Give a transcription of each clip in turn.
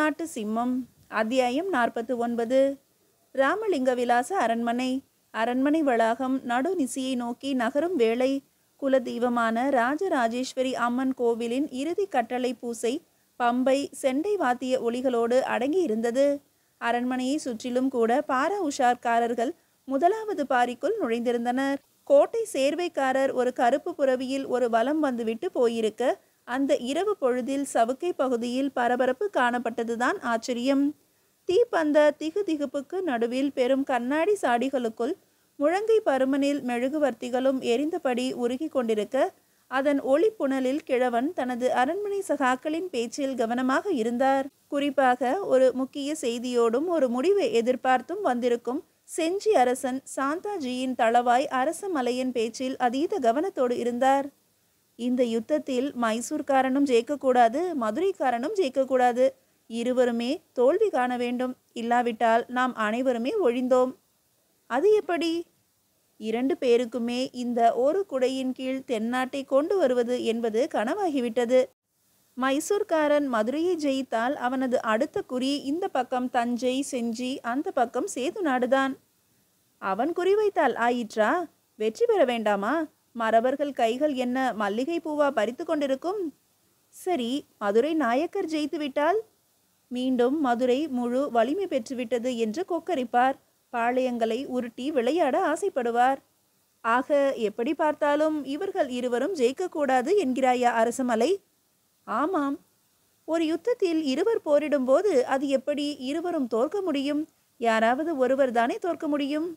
நாட்டு சிம்மம். அத்தியாயம் 49. ராமலிங்க விலாச அரண்மனை. அரண்மனை வளாகம் நடுநிசியை நோக்கி நகரும் வேளை குலதெய்வமான ராஜராஜேஸ்வரி அம்மன் கோவிலின் இறுதி கட்டளை பூசை பம்பை செண்டை வாத்திய ஒலிகளோடு அடங்கியிருந்தது. அரண்மனையை சுற்றிலும் கூட பாரா உஷார்காரர்கள் முதலாவது பாரிக்குள் நுழைந்திருந்தனர். கோட்டை சேர்வைக்காரர் ஒரு கருப்பு புறவியில் ஒரு வலம் வந்துவிட்டு போயிருக்க அந்த இரவு பொழுதில் சவுக்கை பகுதியில் பரபரப்பு காணப்பட்டதுதான் ஆச்சரியம். தீப்பந்த திகுதிகுப்புக்கு நடுவில் பெரும் கண்ணாடி சாடிகளுக்குள் முழங்கை பருமனில் மெழுகுவர்த்திகளும் எரிந்தபடி உருகி கொண்டிருக்க அதன் ஒளி புனலில் கிழவன் தனது அரண்மனை சகாக்களின் பேச்சில் கவனமாக இருந்தார். குறிப்பாக ஒரு முக்கிய செய்தியோடும் ஒரு முடிவை எதிர்பார்த்தும் வந்திருக்கும் செஞ்சி அரசன் சாந்தாஜியின் தளவாய் அரசமலையின் பேச்சில் அதீத கவனத்தோடு இருந்தார். இந்த யுத்தத்தில் மைசூர்காரனும் ஜெயிக்கக்கூடாது, மதுரைக்காரனும் ஜெயிக்கக்கூடாது. இருவருமே தோல்வி காண வேண்டும். இல்லாவிட்டால் நாம் அனைவருமே ஒழிந்தோம். அது எப்படி? 2 பேருக்குமே இந்த ஒரு குடையின் கீழ் தென்னாட்டை கொண்டு வருவது என்பது கனவாகிவிட்டது. மைசூர்காரன் மதுரையை ஜெயித்தால் அவனது அடுத்த குறி இந்த பக்கம் தஞ்சை செஞ்சி, அந்த பக்கம் சேது நாடுதான். அவன் குறிவைத்தால் ஆயிற்றா? வெற்றி பெற வேண்டாமா? மறவர்கள் கைகள் என்ன மல்லிகை பூவா பறித்து கொண்டிருக்கும்? சரி, மதுரை நாயக்கர் ஜெயித்து விட்டால் மீண்டும் மதுரை முழு வலிமை பெற்றுவிட்டது என்று கொக்கரிப்பார். பாளையங்களை உருட்டி விளையாட ஆசைப்படுவார். ஆக எப்படி பார்த்தாலும் இவர்கள் இருவரும் ஜெயிக்கக்கூடாது என்கிறாயா அரசமலை? ஆமாம். ஒரு யுத்தத்தில் இருவர் போரிடும் போது அது எப்படி இருவரும் தோற்க முடியும்? யாராவது ஒருவர் தானே தோற்க முடியும்.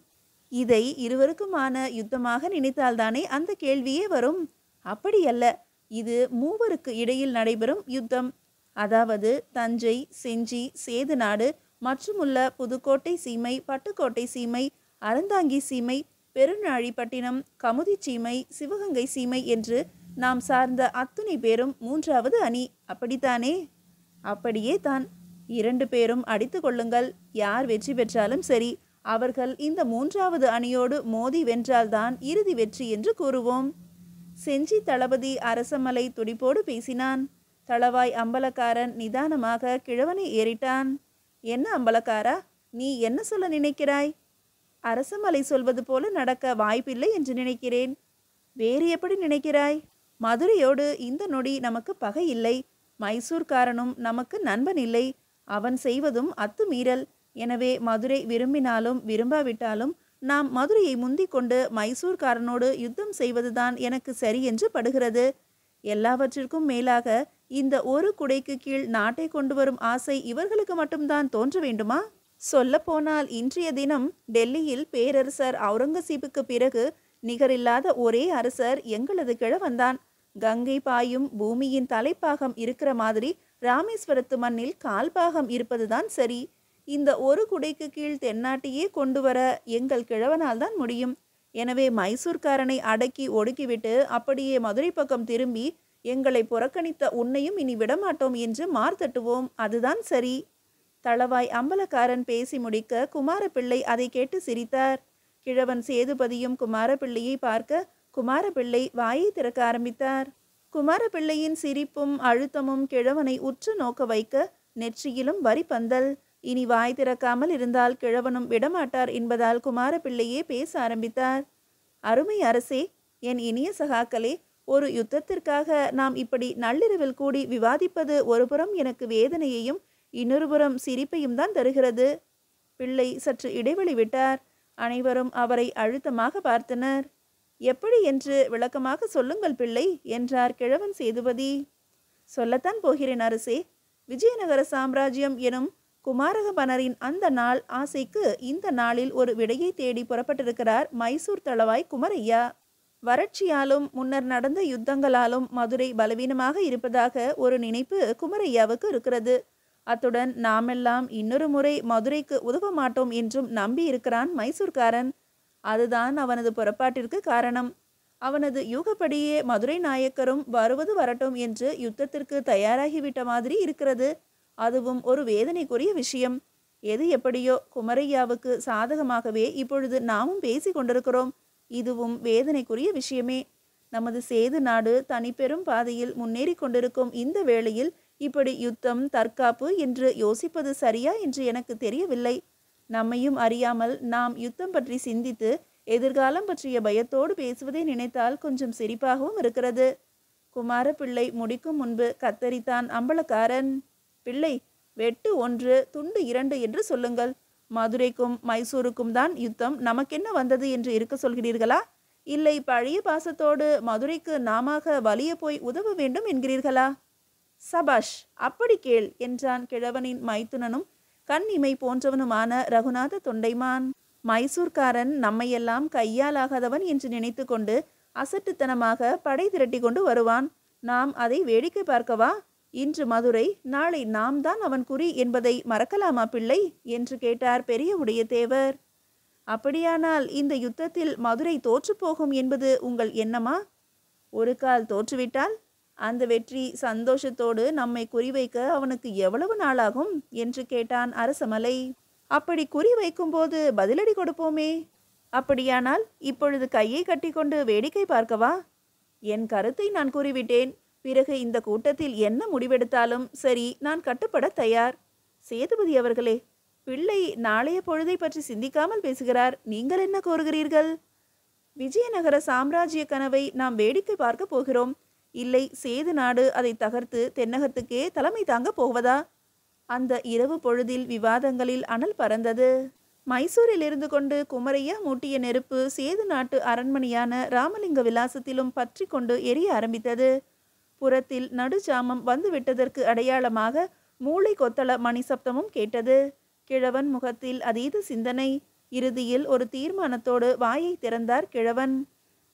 இதை இருவருக்குமான யுத்தமாக நினைத்தால்தானே அந்த கேள்வியே வரும். அப்படியல்ல, இது மூவருக்கு இடையில் நடைபெறும் யுத்தம். அதாவது தஞ்சை, செஞ்சி, சேதுநாடு மற்றுமுள்ள புதுக்கோட்டை சீமை, பட்டுக்கோட்டை சீமை, அறந்தாங்கி சீமை, பெருநாழிப்பட்டினம், கமுதி சீமை, சிவகங்கை சீமை என்று நாம் சார்ந்த அத்துணை பேரும் 3வது அணி. அப்படித்தானே? அப்படியே தான். 2 பேரும் அடித்து கொள்ளுங்கள். யார் வெற்றி பெற்றாலும் சரி, அவர்கள் இந்த 3வது அணியோடு மோதி வென்றால்தான் இறுதி வெற்றி என்று கூறுவோம். செஞ்சி தளபதி அரசமலை துடிப்போடு பேசினான். தளவாய் அம்பலக்காரன் நிதானமாக கிழவனை ஏறிட்டான். என்ன அம்பலக்காரா, நீ என்ன சொல்ல நினைக்கிறாய்? அரசமலை சொல்வது போல நடக்க வாய்ப்பில்லை என்று நினைக்கிறேன். வேறு எப்படி நினைக்கிறாய்? மதுரையோடு இந்த நொடி நமக்கு பகை இல்லை. மைசூர்காரனும் நமக்கு நண்பன் இல்லை. அவன் செய்வதும் அத்துமீறல். எனவே மதுரை விரும்பினாலும் விரும்பாவிட்டாலும் நாம் மதுரையை முந்திக் கொண்டு மைசூர்காரனோடு யுத்தம் செய்வதுதான் எனக்கு சரி என்று படுகிறது. எல்லாவற்றிற்கும் மேலாக இந்த ஒரு குடைக்கு கீழ் நாட்டை கொண்டு வரும் ஆசை இவர்களுக்கு மட்டும்தான் தோன்ற வேண்டுமா? சொல்லப்போனால் இன்றைய தினம் டெல்லியில் பேரரசர் அவுரங்கசீப்புக்கு பிறகு நிகரில்லாத ஒரே அரசர் எங்களது கிழவன்தான். கங்கை பாயும் பூமியின் தலைப்பாகம் இருக்கிற மாதிரி ராமேஸ்வரத்து மண்ணில் கால்பாகம் இருப்பதுதான் சரி. இந்த ஒரு குடைக்கு கீழ் தென்னாட்டையே கொண்டு வர எங்கள் கிழவனால் தான் முடியும். எனவே மைசூர்காரனை அடக்கி ஒடுக்கிவிட்டு அப்படியே மதுரை பக்கம் திரும்பி எங்களை புறக்கணித்த உன்னையும் இனி விடமாட்டோம் என்று மார்த்தட்டுவோம். அதுதான் சரி. தளவாய் அம்பலக்காரன் பேசி முடிக்க குமாரப்பிள்ளை அதை கேட்டு சிரித்தார். கிழவன் சேதுபதியும் குமாரப்பிள்ளையை பார்க்க குமாரப்பிள்ளை வாயை திறக்க ஆரம்பித்தார். குமாரப்பிள்ளையின் சிரிப்பும் அழுத்தமும் கிழவனை உற்று நோக்க வைக்க நெற்றியிலும் வரி பந்தல். இனி வாய் திறக்காமல் இருந்தால் கிழவனும் விடமாட்டார் என்பதால் குமாரப்பிள்ளையே பேச ஆரம்பித்தார். அருமை அரசே, என் இனிய சகாக்களே, ஒரு யுத்தத்திற்காக நாம் இப்படி நள்ளிரவில் கூடி விவாதிப்பது ஒருபுறம் எனக்கு வேதனையையும் இன்னொரு புறம் சிரிப்பையும் தான் தருகிறது. பிள்ளை சற்று இடைவெளி விட்டார். அனைவரும் அவரை அழுத்தமாக பார்த்தனர். எப்படி என்று விளக்கமாக சொல்லுங்கள் பிள்ளை என்றார் கிழவன் சேதுபதி. சொல்லத்தான் போகிறேன் அரசே. விஜயநகர சாம்ராஜ்யம் எனும் குமாரகபனரின் அந்த நாள் ஆசைக்கு இந்த நாளில் ஒரு விடையை தேடி புறப்பட்டிருக்கிறார் மைசூர் தளவாய் குமரையா. வறட்சியாலும் முன்னர் நடந்த யுத்தங்களாலும் மதுரை பலவீனமாக இருப்பதாக ஒரு நினைப்பு குமரையாவுக்கு இருக்கிறது. அத்துடன் நாமெல்லாம் இன்னொரு முறை மதுரைக்கு உதவ மாட்டோம் என்றும் நம்பி இருக்கிறான் மைசூர்காரன். அதுதான் அவனது புறப்பாட்டிற்கு காரணம். அவனது யூகப்படியே மதுரை நாயக்கரும் வருவது வரட்டும் என்று யுத்தத்திற்கு தயாராகிவிட்ட மாதிரி இருக்கிறது. அதுவும் ஒரு வேதனைக்குரிய விஷயம். எது எப்படியோ குமரையாவுக்கு சாதகமாகவே இப்பொழுது நாமும் பேசி கொண்டிருக்கிறோம். இதுவும் வேதனைக்குரிய விஷயமே. நமது சேது நாடு தனிப்பெரும் பாதையில் முன்னேறி கொண்டிருக்கும் இந்த வேளையில் இப்படி யுத்தம், தற்காப்பு என்று யோசிப்பது சரியா என்று எனக்கு தெரியவில்லை. நம்மையும் அறியாமல் நாம் யுத்தம் பற்றி சிந்தித்து எதிர்காலம் பற்றிய பயத்தோடு பேசுவதை நினைத்தால் கொஞ்சம் சிரிப்பாகவும் இருக்கிறது. குமார பிள்ளை முடிக்கும் முன்பு கத்தரித்தான் அம்பலக்காரன். பிள்ளை, வெட்டு 1 துண்டு 2 என்று சொல்லுங்கள். மதுரைக்கும் மைசூருக்கும் தான் யுத்தம், நமக்கென்ன வந்தது என்று இருக்க சொல்கிறீர்களா? இல்லை பழைய பாசத்தோடு மதுரைக்கு நாமாக வலிய போய் உதவ வேண்டும் என்கிறீர்களா? சபாஷ், அப்படி கேள் என்றான் கிழவனின் மைத்துனனும் கண் இமை போன்றவனுமான ரகுநாத தொண்டைமான். மைசூர்காரன் நம்மையெல்லாம் கையாலாகாதவன் என்று நினைத்து கொண்டு அசட்டுத்தனமாக படை திரட்டி கொண்டு வருவான். நாம் அதை வேடிக்கை பார்க்கவா? இன்று மதுரை, நாளை நாம் தான் அவன் குறி என்பதை மறக்கலாமா பிள்ளை என்று கேட்டார் பெரிய உடைய தேவர். அப்படியானால் இந்த யுத்தத்தில் மதுரை தோற்றுப்போகும் என்பது உங்கள் எண்ணமா? ஒரு கால் தோற்றுவிட்டால் அந்த வெற்றி சந்தோஷத்தோடு நம்மை குறிவைக்க அவனுக்கு எவ்வளவு நாளாகும் என்று கேட்டான் அரசமலை. அப்படி குறி வைக்கும்போது பதிலடி கொடுப்போமே. அப்படியானால் இப்பொழுது கையை கட்டிக்கொண்டு வேடிக்கை பார்க்கவா? என் கருத்தை நான் கூறிவிட்டேன். பிறகு இந்த கூட்டத்தில் என்ன முடிவெடுத்தாலும் சரி, நான் கட்டுப்பட தயார். சேதுபதி அவர்களே, பிள்ளை நாளைய பொழுதை பற்றி சிந்திக்காமல் பேசுகிறார். நீங்கள் என்ன கோருகிறீர்கள்? விஜயநகர சாம்ராஜ்ய கனவை நாம் வேடிக்கை பார்க்க போகிறோம். இல்லை சேது நாடு அதை தகர்த்து தென்னகத்துக்கே தலைமை தாங்க போவதா? அந்த இரவு பொழுதில் விவாதங்களில் அனல் பறந்தது. மைசூரில் இருந்து கொண்டு குமரையா மூட்டிய நெருப்பு சேது நாட்டு அரண்மனையான ராமலிங்க விலாசத்திலும் பற்றி கொண்டு எரிய ஆரம்பித்தது. புறத்தில் நடுஜாமம் வந்துவிட்டதற்கு அடையாளமாக மூளை கொத்தள மணி சப்தமும் கேட்டது. கிழவன் முகத்தில் அதீத சிந்தனை. இறுதியில் ஒரு தீர்மானத்தோடு வாயை திறந்தார் கிழவன்.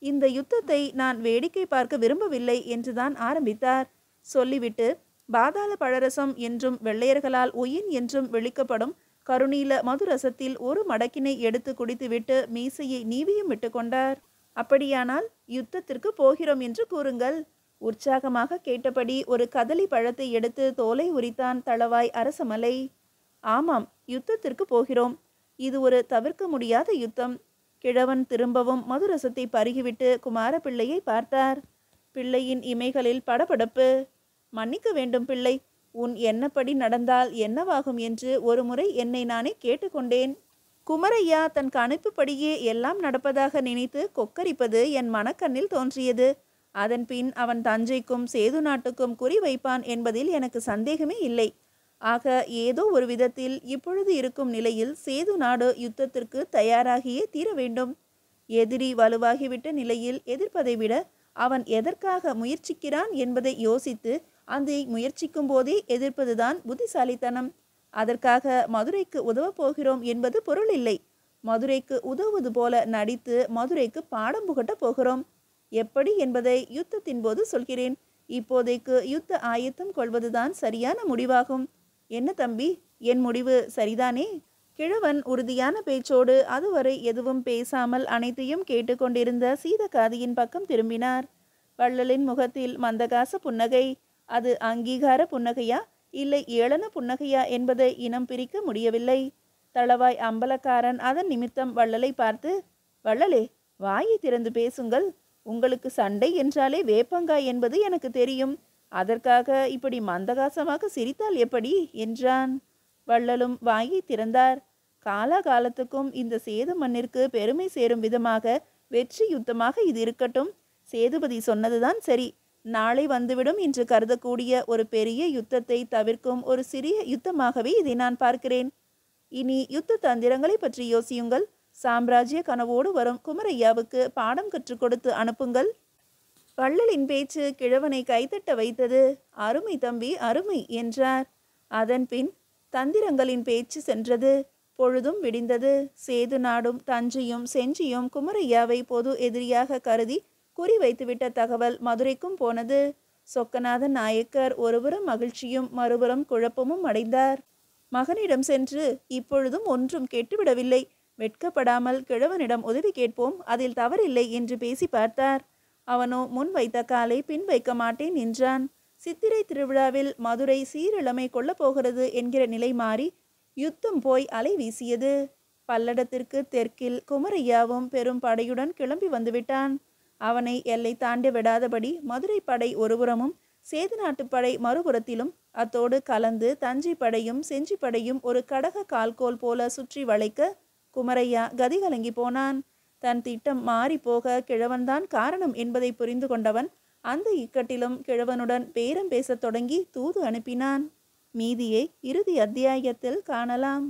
இந்த யுத்தத்தை நான் வேடிக்கை பார்க்க விரும்பவில்லை என்றுதான் ஆரம்பித்தார். சொல்லிவிட்டு பாதாள பழரசம் என்றும் வெள்ளையர்களால் ஒயின் என்றும் வெளிக்கப்படும் கருநீல மதுரசத்தில் ஒரு மடக்கினை எடுத்து குடித்துவிட்டு மீசையை நீவியும் விட்டு கொண்டார். அப்படியானால் யுத்தத்திற்கு போகிறோம் என்று கூறுங்கள். உற்சாகமாக கேட்டபடி ஒரு கதலி பழத்தை எடுத்து தோலை உரித்தான் தளவாய் அரசமலை. ஆமாம், யுத்தத்திற்கு போகிறோம். இது ஒரு தவிர்க்க முடியாத யுத்தம். கிழவன் திரும்பவும் மதுரசத்தை பருகிவிட்டு குமார பிள்ளையை பார்த்தார். பிள்ளையின் இமைகளில் படபடப்பு. மன்னிக்க வேண்டும் பிள்ளை, உன் எண்ணப்படி நடந்தால் என்னவாகும் என்று ஒரு முறை என்னை நானே கேட்டுக்கொண்டேன். குமரையா தன் கணிப்புப்படியே எல்லாம் நடப்பதாக நினைத்து கொக்கரிப்பது என் மனக்கண்ணில் தோன்றியது. அதன் பின் அவன் தஞ்சைக்கும் சேது நாட்டுக்கும் குறி வைப்பான் என்பதில் எனக்கு சந்தேகமே இல்லை. ஆக ஏதோ ஒரு விதத்தில் இப்பொழுது இருக்கும் நிலையில் சேது நாடு யுத்தத்திற்கு தயாராகியே தீர வேண்டும். எதிரி வலுவாகிவிட்ட நிலையில் எதிர்ப்பதை விட அவன் எதற்காக முயற்சிக்கிறான் என்பதை யோசித்து அந்த முயற்சிக்கும் போதே எதிர்ப்பதுதான் புத்திசாலித்தனம். அதற்காக மதுரைக்கு உதவப் போகிறோம் என்பது பொருள் இல்லை. மதுரைக்கு உதவுவது போல நடித்து மதுரைக்கு பாடம் புகட்டப் போகிறோம். எப்படி என்பதை யுத்தத்தின் போது சொல்கிறேன். இப்போதைக்கு யுத்த ஆயத்தம் கொள்வதுதான் சரியான முடிவாகும். என்ன தம்பி, என் முடிவு சரிதானே? கிழவன் உறுதியான பேச்சோடு அதுவரை எதுவும் பேசாமல் அனைத்தையும் கேட்டுக்கொண்டிருந்த சீதக்காதியின் பக்கம் திரும்பினார். வள்ளலின் முகத்தில் மந்தகாச புன்னகை. அது அங்கீகார புன்னகையா இல்லை ஏளன புன்னகையா என்பதை இனம் பிரிக்க முடியவில்லை. தளவாய் அம்பலக்காரன் அதன் நிமித்தம் வள்ளலை பார்த்து, வள்ளலே, வாயை திறந்து பேசுங்கள். உங்களுக்கு சண்டை என்றாலே வேப்பங்காய் என்பது எனக்கு தெரியும். அதற்காக இப்படி மந்தகாசமாக சிரித்தால் எப்படி என்றான். வள்ளலும் வாயை திறந்தார். காலாகாலத்துக்கும் இந்த சேது மண்ணிற்கு பெருமை சேரும் விதமாக வெற்றி யுத்தமாக இது இருக்கட்டும். சேதுபதி சொன்னதுதான் சரி. நாளை வந்துவிடும் என்று கருதக்கூடிய ஒரு பெரிய யுத்தத்தை தவிர்க்கும் ஒரு சிறிய யுத்தமாகவே இதை நான் பார்க்கிறேன். இனி யுத்த தந்திரங்களை பற்றி யோசியுங்கள். சாம்ராஜ்ய கனவோடு வரும் குமரையாவுக்கு பாடம் கற்றுக் கொடுத்து அனுப்புங்கள். வள்ளலின் பேச்சு கிழவனை கைத்தட்ட வைத்தது. அருமை தம்பி, அருமை என்றார். அதன் பின் தந்திரங்களின் பேச்சு சென்றது. பொழுதும் விடிந்தது. சேது நாடும் தஞ்சையும் செஞ்சியும் குமரையாவை பொது எதிரியாக கருதி குறி வைத்துவிட்ட தகவல் மதுரைக்கும் போனது. சொக்கநாத நாயக்கர் ஒருபுறம் மகிழ்ச்சியும் மறுபுறம் குழப்பமும் அடைந்தார். மகனிடம் சென்று இப்பொழுதும் ஒன்றும் கெட்டுவிடவில்லை, வெட்கப்படாமல் கிழவனிடம் உதவி கேட்போம், அதில் தவறில்லை என்று பேசி பார்த்தார். அவனோ முன் வைத்த காலை பின் வைக்க மாட்டேன் என்றான். சித்திரை திருவிழாவில் மதுரை சீரிழமை கொள்ளப் போகிறது என்கிற நிலை மாறி யுத்தம் போய் அலை வீசியது. பல்லடத்திற்கு தெற்கில் குமரையாவும் பெரும் படையுடன் கிளம்பி வந்துவிட்டான். அவனை எல்லை தாண்டி விடாதபடி மதுரை படை ஒருபுறமும் சேது நாட்டு படை மறுபுறத்திலும் அத்தோடு கலந்து தஞ்சை படையும் செஞ்சி படையும் ஒரு கடக கால்கோல் போல சுற்றி வளைக்க குமரையா கதி கலங்கி போனான். தன் திட்டம் மாறி போக கிழவன்தான் காரணம் என்பதை புரிந்து கொண்டவன் அந்த இக்கட்டிலும் கிழவனுடன் பேரம் பேசத் தொடங்கி தூது அனுப்பினான். மீதியை இறுதி அத்தியாயத்தில் காணலாம்.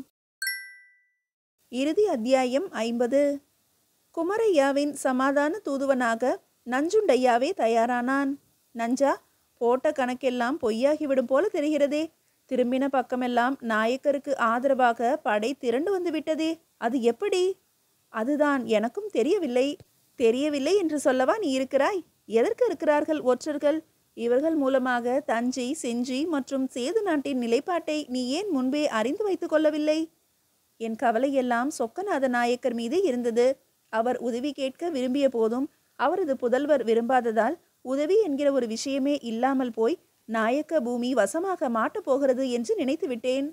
இறுதி அத்தியாயம் 50. குமரையாவின் சமாதான தூதுவனாக நஞ்சுண்டையாவே தயாரானான். நஞ்சா, போட்ட கணக்கெல்லாம் பொய்யாகிவிடும் போல தெரிகிறதே. திரும்பின பக்கமெல்லாம் நாயக்கருக்கு ஆதரவாக படை திரண்டு வந்து விட்டதே, அது எப்படி? அதுதான் எனக்கும் தெரியவில்லை. தெரியவில்லை என்று சொல்லவா நீ இருக்கிறாய்? எதற்கு இருக்கிறார்கள் ஒற்றர்கள்? இவர்கள் மூலமாக தஞ்சை, செஞ்சி மற்றும் சேது நாட்டின் நிலைப்பாட்டை நீ ஏன் முன்பே அறிந்து வைத்துக் கொள்ளவில்லை? என் கவலையெல்லாம் சொக்கநாத நாயக்கர் மீது இருந்தது. அவர் உதவி கேட்க விரும்பிய போதும் அவரது புதல்வர் விரும்பாததால் உதவி என்கிற ஒரு விஷயமே இல்லாமல் போய் நாயக்க பூமி வசமாக மாட்டப் போகிறது என்று நினைத்து விட்டேன்.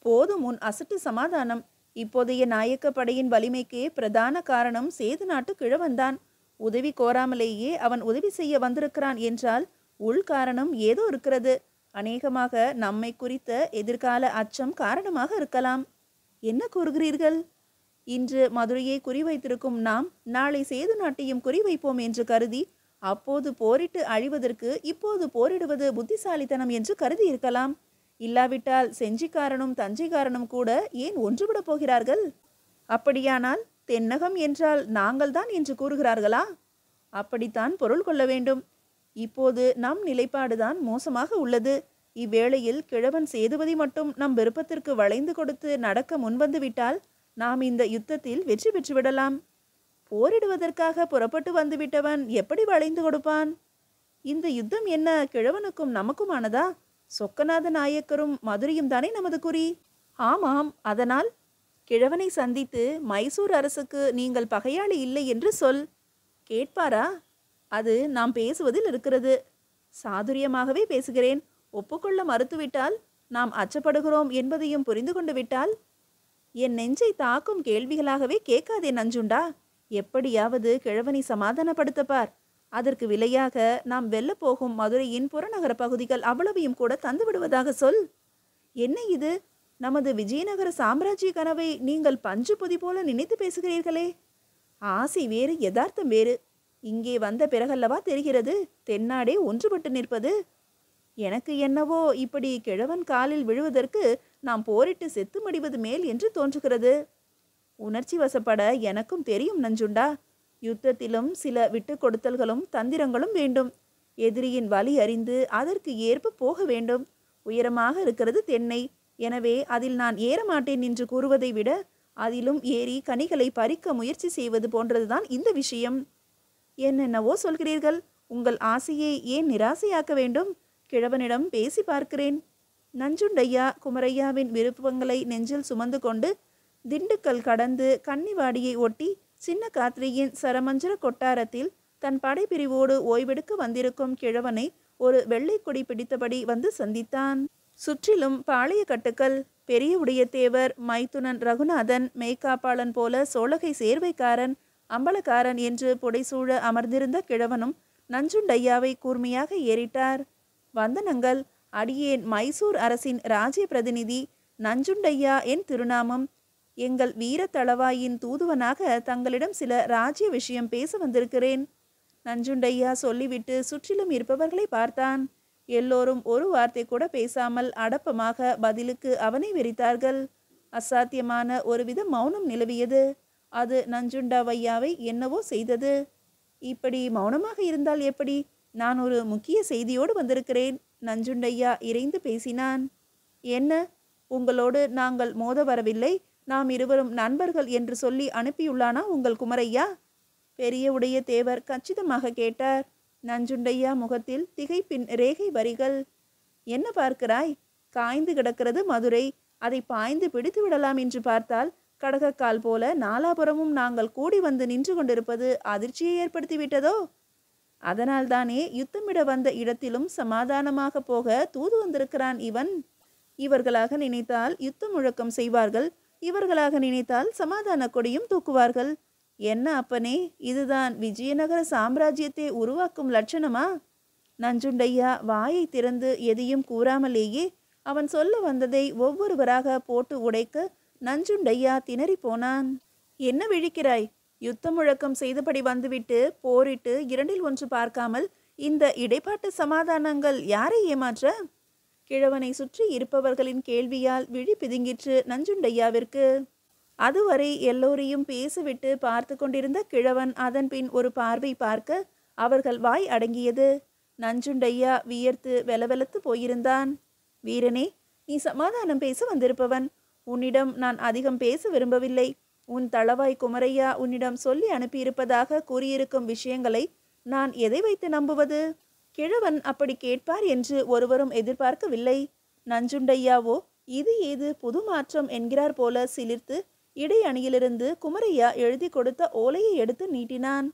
போதும் உன் அசட்டு சமாதானம். இப்போதைய நாயக்க படையின் வலிமைக்கே பிரதான காரணம் சேது நாட்டு கிழவன்தான். உதவி கோராமலேயே அவன் உதவி செய்ய வந்திருக்கிறான் என்றால் உள் காரணம் ஏதோ இருக்கிறது. அநேகமாக நம்மை குறித்த எதிர்கால அச்சம் காரணமாக இருக்கலாம். என்ன கூறுகிறீர்கள்? இன்று மதுரையை குறிவைத்திருக்கும் நாம் நாளை சேது நாட்டையும் குறிவைப்போம் என்று கருதி அப்போது போரிட்டு அழிவதற்கு இப்போது போரிடுவது புத்திசாலித்தனம் என்று கருதி இருக்கலாம். இல்லாவிட்டால் செஞ்சிக்காரனும் தஞ்சைக்காரனும் கூட ஏன் ஒன்றுவிடப் போகிறார்கள்? அப்படியானால் தென்னகம் என்றால் நாங்கள்தான் என்று கூறுகிறார்களா? அப்படித்தான் பொருள் கொள்ள வேண்டும். இப்போது நம் நிலைப்பாடுதான் மோசமாக உள்ளது. இவ்வேளையில் கிழவன் சேதுபதி மட்டும் நம் விருப்பத்திற்கு வளைந்து கொடுத்து நடக்க முன்வந்து விட்டால் நாம் இந்த யுத்தத்தில் வெற்றி பெற்றுவிடலாம். போரிடுவதற்காக புறப்பட்டு வந்துவிட்டவன் எப்படி வளைந்து கொடுப்பான்? இந்த யுத்தம் என்ன கிழவனுக்கும் நமக்குமானதா? சொக்கநாத நாயக்கரும் மதுரையும் தானே நமது குறி. ஆமாம், அதனால் கிழவனை சந்தித்து மைசூர் அரசுக்கு நீங்கள் பகையாளி இல்லை என்று சொல். கேட்பாரா? அது நாம் பேசுவதில் இருக்கிறது. சாதுரியமாகவே பேசுகிறேன். ஒப்புக்கொள்ள மறுத்துவிட்டால், நாம் அச்சப்படுகிறோம் என்பதையும் புரிந்து கொண்டு விட்டால்? என் நெஞ்சை தாக்கும் கேள்விகளாகவே கேட்காதே நஞ்சுண்டா. எப்படியாவது கிழவனை சமாதானப்படுத்தப்பார். அதற்கு விலையாக நாம் வெல்லப்போகும் மதுரையின் புறநகர பகுதிகள் அவ்வளவையும் கூட தந்து விடுவதாக சொல். என்ன இது? நமது விஜயநகர சாம்ராஜ்ய கனவை நீங்கள் பஞ்சு பொதி போல நினைத்து பேசுகிறீர்களே. ஆசை வேறு, யதார்த்தம் வேறு. இங்கே வந்த பிறகல்லவா தெரிகிறது தென்னாடே ஒன்றுபட்டு நிற்பது. எனக்கு என்னவோ இப்படி கிழவன் காலில் விழுவதற்கு நாம் போரிட்டு செத்து மடிவது மேல் என்று தோன்றுகிறது. உணர்ச்சி வசப்பட எனக்கும் தெரியும் நஞ்சுண்டா. யுத்தத்திலும் சில விட்டு கொடுத்தல்களும் தந்திரங்களும் வேண்டும். எதிரியின் வலி அறிந்து அதற்கு ஏற்ப போக வேண்டும். உயரமாக இருக்கிறது தென்னை, எனவே அதில் நான் ஏறமாட்டேன் என்று கூறுவதை விட அதிலும் ஏறி கனிகளை பறிக்க முயற்சி செய்வது போன்றதுதான் இந்த விஷயம். என்னென்னவோ சொல்கிறீர்கள். உங்கள் ஆசையை ஏன் நிராசையாக்க வேண்டும்? கிழவனிடம் பேசி பார்க்கிறேன். நஞ்சுண்டையா குமரையாவின் விருப்பங்களை நெஞ்சில் சுமந்து கொண்டு திண்டுக்கல் கடந்து கன்னிவாடியை ஒட்டி சின்ன காத்திரியின் சரமஞ்சர கொட்டாரத்தில் தன் படைப்பிரிவோடு ஓய்வெடுக்க வந்திருக்கும் கிழவனை ஒரு வெள்ளை கொடி பிடித்தபடி வந்து சந்தித்தான். சுற்றிலும் பாளைய கட்டுக்கள். பெரிய உடையத்தேவர், மைத்துனன் ரகுநாதன், மெய்காப்பாளன் போல சோழகை சேர்வைக்காரன், அம்பலக்காரன் என்று புடைசூழ அமர்ந்திருந்த கிழவனும் நஞ்சுண்டையாவை கூர்மையாக ஏறிட்டார். வந்தனங்கள். அடியேன் மைசூர் அரசின் ராஜ்ய பிரதிநிதி நஞ்சுண்டையா என் திருநாமம். எங்கள் வீர தளவாயின் தூதுவனாக தங்களிடம் சில ராஜ்ய விஷயம் பேச வந்திருக்கிறேன். நஞ்சுண்டையா சொல்லிவிட்டு சுற்றிலும் இருப்பவர்களை பார்த்தான். எல்லோரும் ஒரு வார்த்தை கூட பேசாமல் அடப்பமாக பதிலுக்கு அவனை வெறித்தார்கள். அசாத்தியமான ஒருவித மௌனம் நிலவியது. அது நஞ்சுண்டாவையாவை என்னவோ செய்தது. இப்படி மௌனமாக இருந்தால் எப்படி? நான் ஒரு முக்கிய செய்தியோடு வந்திருக்கிறேன். நஞ்சுண்டையா இறைந்து பேசினான். என்ன? உங்களோடு நாங்கள் மோத வரவில்லை, நாம் இருவரும் நண்பர்கள் என்று சொல்லி அனுப்பியுள்ளானா உங்கள் குமரையா? பெரிய உடைய தேவர் கச்சிதமாக கேட்டார். நஞ்சுண்டையா முகத்தில் திகைப்பின் ரேகை வரிகள். என்ன பார்க்கிறாய்? காய்ந்து கிடக்கிறது மதுரை. அதை பாய்ந்து பிடித்து விடலாம் என்று பார்த்தால் கடகக்கால் போல நாலாபுரமும் நாங்கள் கூடி வந்து நின்று கொண்டிருப்பது அதிர்ச்சியை ஏற்படுத்திவிட்டதோ? அதனால்தானே யுத்தமிட வந்த இடத்திலும் சமாதானமாக போக தூது வந்திருக்கிறான் இவன். இவர்களாக நினைத்தால் யுத்த முழக்கம் செய்வார்கள், இவர்களாக நினைத்தால் சமாதான கொடியும் தூக்குவார்கள். என்ன அப்பனே, இதுதான் விஜயநகர சாம்ராஜ்யத்தை உருவாக்கும் லட்சணமா? நஞ்சுண்டையா வாயை திறந்து எதையும் கூறாமலேயே அவன் சொல்ல வந்ததை ஒவ்வொருவராக போட்டு உடைக்க நஞ்சுண்டையா திணறி போனான். என்ன விழிக்கிறாய்? யுத்த முழக்கம் செய்தபடி வந்துவிட்டு போரிட்டு இரண்டில் ஒன்று பார்க்காமல் இந்த இடைப்பாட்டு சமாதானங்கள் யாரை ஏமாற்ற? கிழவனை சுற்றி இருப்பவர்களின் கேள்வியால் விழி பிதுங்கிற்று நஞ்சுண்டையாவிற்கு. அதுவரை எல்லோரையும் பேசிவிட்டு பார்த்து கொண்டிருந்த கிழவன் அதன் பின் ஒரு பார்வை பார்க்க அவர்கள் வாய் அடங்கியது. நஞ்சுண்டையா வியர்த்து வெலவெலத்து போயிருந்தான். வீரனே, நீ சமாதானம் பேச வந்திருப்பவன். உன்னிடம் நான் அதிகம் பேச விரும்பவில்லை. உன் தளவாய் குமரையா உன்னிடம் சொல்லி அனுப்பியிருப்பதாக கூறியிருக்கும் விஷயங்களை நான் எதை வைத்து நம்புவது? கிழவன் அப்படி கேட்பார் என்று ஒருவரும் எதிர்பார்க்கவில்லை. நஞ்சுண்டையாவோ இது ஏது புது மாற்றம் என்கிறார் போல சிலிர்த்து இடை அணியிலிருந்து குமரையா எழுதி கொடுத்த ஓலையை எடுத்து நீட்டினான்.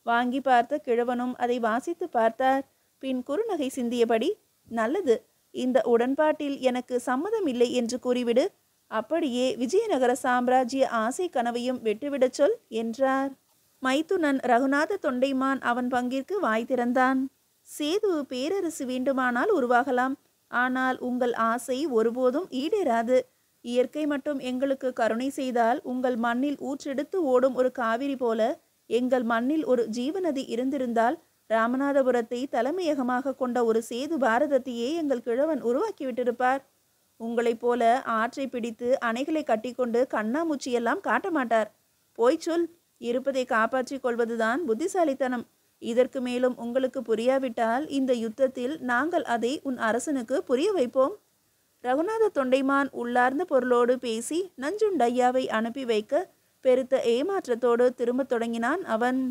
வாங்கி பார்த்த கிழவனும் அதை வாசித்து பார்த்தார். பின் குறுநகை சிந்தியபடி, நல்லது, இந்த உடன்பாட்டில் எனக்கு சம்மதம் இல்லை என்று கூறிவிடு. அப்படியே விஜயநகர சாம்ராஜ்ய ஆசை கனவையும் விட்டுவிடச் சொல் என்றார். மைத்துனன் ரகுநாத தொண்டைமான் அவன் பங்கிற்கு வாய் திறந்தான். சேது பேரரசு வேண்டுமானால் உருவாகலாம். ஆனால் உங்கள் ஆசை ஒருபோதும் ஈடேறாது. இயற்கை மட்டும் எங்களுக்கு கருணை செய்தால் உங்கள் மண்ணில் ஊற்றெடுத்து ஓடும் ஒரு காவிரி போல எங்கள் மண்ணில் ஒரு ஜீவநதி இருந்திருந்தால் ராமநாதபுரத்தை தலைமையகமாக கொண்ட ஒரு சேது பாரதத்தையே எங்கள் கிழவன் உருவாக்கிவிட்டிருப்பார். உங்களைப் போல ஆற்றை பிடித்து அணைகளை கட்டிக்கொண்டு கண்ணாமூச்சியெல்லாம் காட்ட மாட்டார். போய் சொல். இருப்பதை காப்பாற்றிக் கொள்வதுதான் புத்திசாலித்தனம். இதற்கு மேலும் உங்களுக்கு புரியாவிட்டால் இந்த யுத்தத்தில் நாங்கள் அதை உன் அரசனுக்கு புரிய வைப்போம். ரகுநாத தொண்டைமான் உள்ளார்ந்த பொருளோடு பேசி நஞ்சுண்டையாவை அனுப்பி வைக்க பெருத்த ஏமாற்றத்தோடு திரும்பத் தொடங்கினான் அவன்.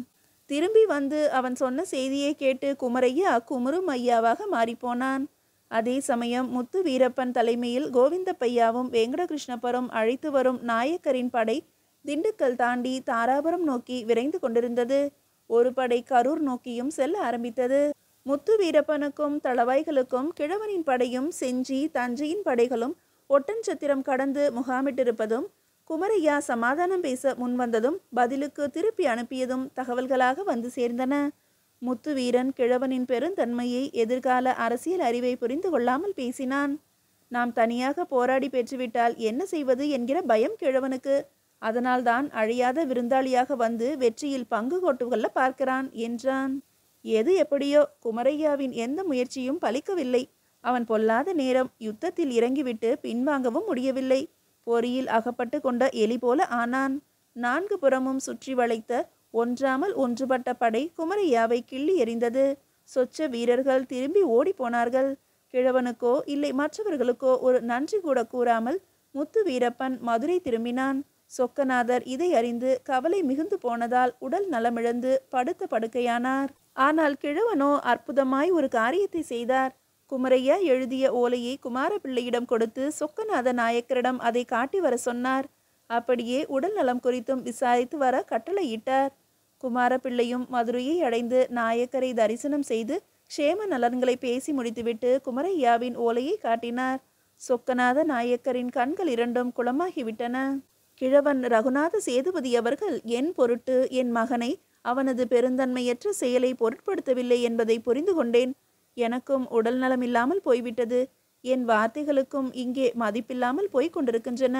திரும்பி வந்து அவன் சொன்ன செய்தியை கேட்டு குமரையா குமுறும் ஐயாவாக மாறிப்போனான். அதே சமயம் முத்து வீரப்பன் தலைமையில் கோவிந்தப்பையாவும் வெங்கடகிருஷ்ணப்பரும் அழைத்து வரும் நாயக்கரின் படை திண்டுக்கல் தாண்டி தாராபுரம் நோக்கி விரைந்து கொண்டிருந்தது. ஒரு படை கரூர் நோக்கியும் செல்ல ஆரம்பித்தது. முத்து வீரப்பனுக்கும் தளவாய்களுக்கும் கிழவனின் படையும் செஞ்சி தஞ்சையின் படைகளும் ஒட்டன்சத்திரம் கடந்து முகாமிட்டிருப்பதும் குமரையா சமாதானம் பேச முன்வந்ததும் பதிலுக்கு திருப்பி அனுப்பியதும் தகவல்களாக வந்து சேர்ந்தன. முத்து வீரன் கிழவனின் பெருந்தன்மையை எதிர்கால அரசியல் அறிவை புரிந்து கொள்ளாமல் பேசினான். நாம் தனியாக போராடி பெற்றுவிட்டால் என்ன செய்வது என்கிற பயம் கிழவனுக்கு. அதனால்தான் அழியாத விருந்தாளியாக வந்து வெற்றியில் பங்கு கொள்ள பார்க்கிறான் என்றான். எது எப்படியோ குமரையாவின் எந்த முயற்சியும் பலிக்கவில்லை. அவன் பொல்லாத நேரம் யுத்தத்தில் இறங்கிவிட்டு பின்வாங்கவும் முடியவில்லை. பொறியில் அகப்பட்டு கொண்ட எலி போல ஆனான். 4 புறமும் சுற்றி வளைத்த ஒன்றாமல் ஒன்றுபட்ட படை குமரையாவை கிள்ளி எறிந்தது. சொச்ச வீரர்கள் திரும்பி ஓடி போனார்கள். கிழவனுக்கோ இல்லை மற்றவர்களுக்கோ ஒரு நன்றி கூட கூறாமல் முத்து வீரப்பன் மதுரை திரும்பினான். சொக்கநாதர் இதை அறிந்து கவலை மிகுந்து போனதால் உடல் நலமிழந்து படுத்த படுக்கையானார். ஆனால் கிழவனோ அற்புதமாய் ஒரு காரியத்தை செய்தார். குமரையா எழுதிய ஓலையை குமாரபிள்ளையிடம் கொடுத்து சொக்கநாத நாயக்கரிடம் அதை காட்டி வர சொன்னார். அப்படியே உடல் நலம் குறித்தும் விசாரித்து வர கட்டளையிட்டார். குமாரபிள்ளையும் மதுரையை அடைந்து நாயக்கரை தரிசனம் செய்து க்ஷேம நலன்களை பேசி முடித்துவிட்டு குமரையாவின் ஓலையை காட்டினார். சொக்கநாத நாயக்கரின் கண்கள் இரண்டும் குளமாகிவிட்டன. கிழவன் ரகுநாத சேதுபதி அவர்கள் என் பொருட்டு என் மகனை அவனது பெருந்தன்மையற்ற செயலை பொருட்படுத்தவில்லை என்பதை புரிந்து கொண்டேன். எனக்கும் உடல் நலமில்லாமல் போய்விட்டது. என் வார்த்தைகளுக்கும் இங்கே மதிப்பில்லாமல் போய்க் கொண்டிருக்கின்றன.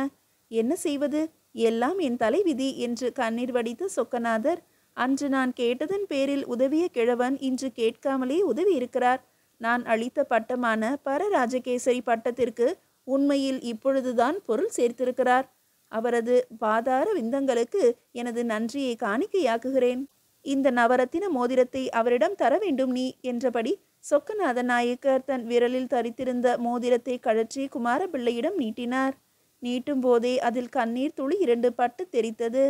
என்ன செய்வது? எல்லாம் என் தலைவிதி என்று கண்ணீர் வடித்த சொக்கநாதர், அன்று நான் கேட்டதன் பேரில் உதவிய கிழவன் இன்று கேட்காமலே உதவி இருக்கிறார். நான் அளித்த பட்டமான பரராஜகேசரி பட்டத்திற்கு உண்மையில் இப்பொழுதுதான் பொருள் சேர்த்திருக்கிறார். அவரது பாதார விந்தங்களுக்கு எனது நன்றியை காணிக்கையாக்குகிறேன். இந்த நவரத்தின மோதிரத்தை அவரிடம் தர வேண்டும் நீ என்றபடி சொக்கநாத நாயக்கர் தன் விரலில் தரித்திருந்த மோதிரத்தை கழற்றி குமாரபிள்ளையிடம் நீட்டினார். நீட்டும் போதே அதில் கண்ணீர் துளி 2 பட்டு தெரித்தது.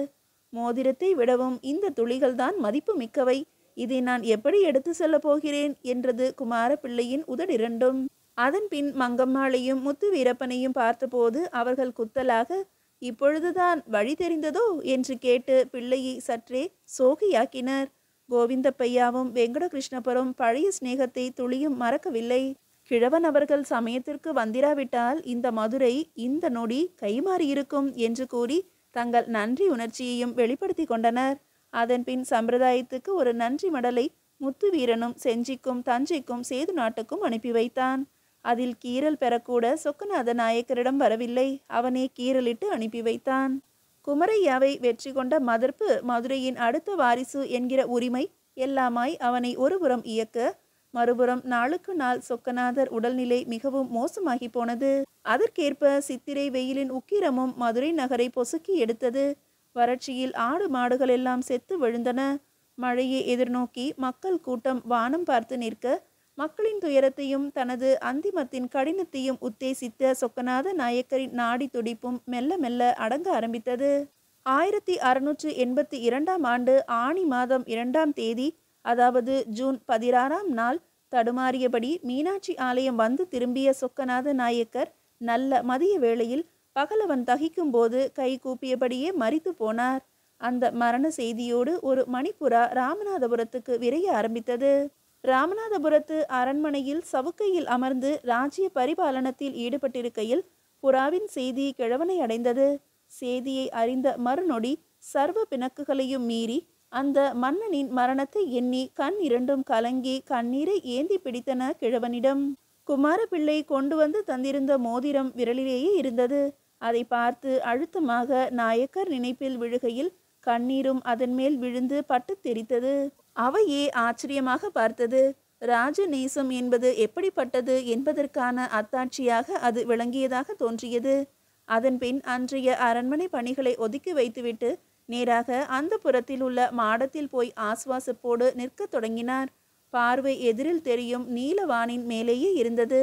மோதிரத்தை விடவும் இந்த துளிகள்தான் மதிப்பு மிக்கவை. இதை நான் எப்படி எடுத்து செல்ல போகிறேன் என்றது குமாரபிள்ளையின் உதடிரண்டும். அதன் பின் மங்கம்மாளையும் முத்து வீரப்பனையும் பார்த்தபோது அவர்கள் குத்தலாக, இப்பொழுதுதான் வழி தெரிந்ததோ என்று கேட்டு பிள்ளையை சற்றே சோகையாக்கினர். கோவிந்தப்பையாவும் வெங்கடகிருஷ்ணப்பரும் பழைய சிநேகத்தை துளியும் மறக்கவில்லை. கிழவன் அவர்கள் சமயத்திற்கு வந்திராவிட்டால் இந்த மதுரை இந்த நொடி கைமாறியிருக்கும் என்று கூறி தங்கள் நன்றி உணர்ச்சியையும் வெளிப்படுத்தி கொண்டனர். அதன் பின் சம்பிரதாயத்துக்கு ஒரு நன்றி மடலை முத்துவீரனும் செஞ்சிக்கும் தஞ்சைக்கும் சேது நாட்டுக்கும் அனுப்பி வைத்தான். அதில் கீறல் பெறக்கூட சொக்கநாத நாயக்கரிடம் வரவில்லை. அவனே கீறலிட்டு அனுப்பி வைத்தான். குமரையாவை வெற்றி கொண்ட மதர்ப்பு மதுரையின் அடுத்த வாரிசு என்கிற உரிமை எல்லாமாய் அவனை ஒருபுறம் இயக்க, மறுபுறம் நாளுக்கு நாள் சொக்கநாதர் உடல்நிலை மிகவும் மோசமாகி போனது. அதற்கேற்ப சித்திரை வெயிலின் உக்கிரமும் மதுரை நகரை பொசுக்கி எடுத்தது. வறட்சியில் ஆடு மாடுகள் எல்லாம் செத்து விழுந்தன. மழையை எதிர்நோக்கி மக்கள் கூட்டம் வானம் பார்த்து நிற்க, மக்களின் துயரத்தையும் தனது அந்திமத்தின் கடினத்தையும் உத்தேசித்த சொக்கநாத நாயக்கரின் நாடி துடிப்பும் மெல்ல மெல்ல அடங்க ஆரம்பித்தது. 1682 ஆண்டு ஆணி மாதம் 2ஆம் தேதி, அதாவது ஜூன் 16ஆம் நாள், தடுமாறியபடி மீனாட்சி ஆலயம் வந்து திரும்பிய சொக்கநாத நாயக்கர் நல்ல மதிய வேளையில் பகலவன் தகிக்கும் போது கை கூப்பியபடியே மரித்து போனார். அந்த மரண செய்தியோடு ஒரு மணிப்புறா ராமநாதபுரத்துக்கு விரைய ஆரம்பித்தது. ராமநாதபுரத்து அரண்மனையில் சவுக்கையில் அமர்ந்து ராஜ்ய பரிபாலனத்தில் ஈடுபட்டிருக்கையில் புறாவின் செய்தி கிழவனை அடைந்தது. செய்தியை அறிந்த மறுநொடி சர்வ பிணக்குகளையும் மீறி அந்த மன்னனின் மரணத்தை எண்ணி கண் இரண்டும் கலங்கி கண்ணீரை ஏந்தி பிடித்தன கிழவனிடம். குமாரபிள்ளை கொண்டு வந்து தந்திருந்த மோதிரம் விரலிலேயே இருந்தது. அதை பார்த்து அழுத்தமாக நாயக்கர் நினைப்பில் விழுகையில் கண்ணீரும் அதன் மேல் விழுந்து பட்டு தெரித்தது. அவையே ஆச்சரியமாக பார்த்தது. ராஜ நேசம் என்பது எப்படிப்பட்டது என்பதற்கான அத்தாட்சியாக அது விளங்கியதாக தோன்றியது. அதன்பின் அன்றைய அரண்மனை பணிகளை ஒதுக்கி வைத்துவிட்டு நேராக அந்த புறத்தில் உள்ள மாடத்தில் போய் ஆசுவாசப்போடு நிற்க தொடங்கினார். பார்வை எதிரில் தெரியும் நீலவானின் மேலேயே இருந்தது.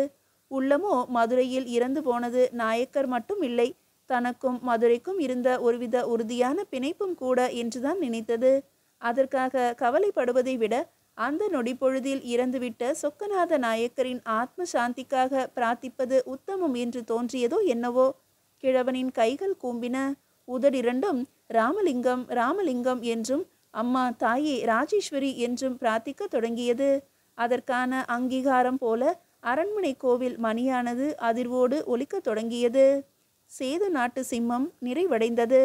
உள்ளமோ மதுரையில் இறந்து போனது நாயக்கர் மட்டும் இல்லை, தனக்கும் மதுரைக்கும் இருந்த ஒருவித உறுதியான பிணைப்பும் கூட என்றுதான் நினைத்தது. அதற்காக கவலைப்படுவதை விட அந்த நொடிப்பொழுதில் இறந்துவிட்ட சொக்கநாத நாயக்கரின் ஆத்ம சாந்திக்காக பிரார்த்திப்பது உத்தமம் என்று தோன்றியதோ என்னவோ. கிழவனின் கைகள் கூம்பின. உதடிரண்டும் ராமலிங்கம் ராமலிங்கம் என்றும் அம்மா தாயே ராஜேஸ்வரி என்றும் பிரார்த்திக்க தொடங்கியது. அதற்கான அங்கீகாரம் போல அரண்மனை கோவில் மணியானது அதிர்வோடு ஒலிக்க தொடங்கியது. சேது நாட்டு சிம்மம் நிறைவடைந்தது.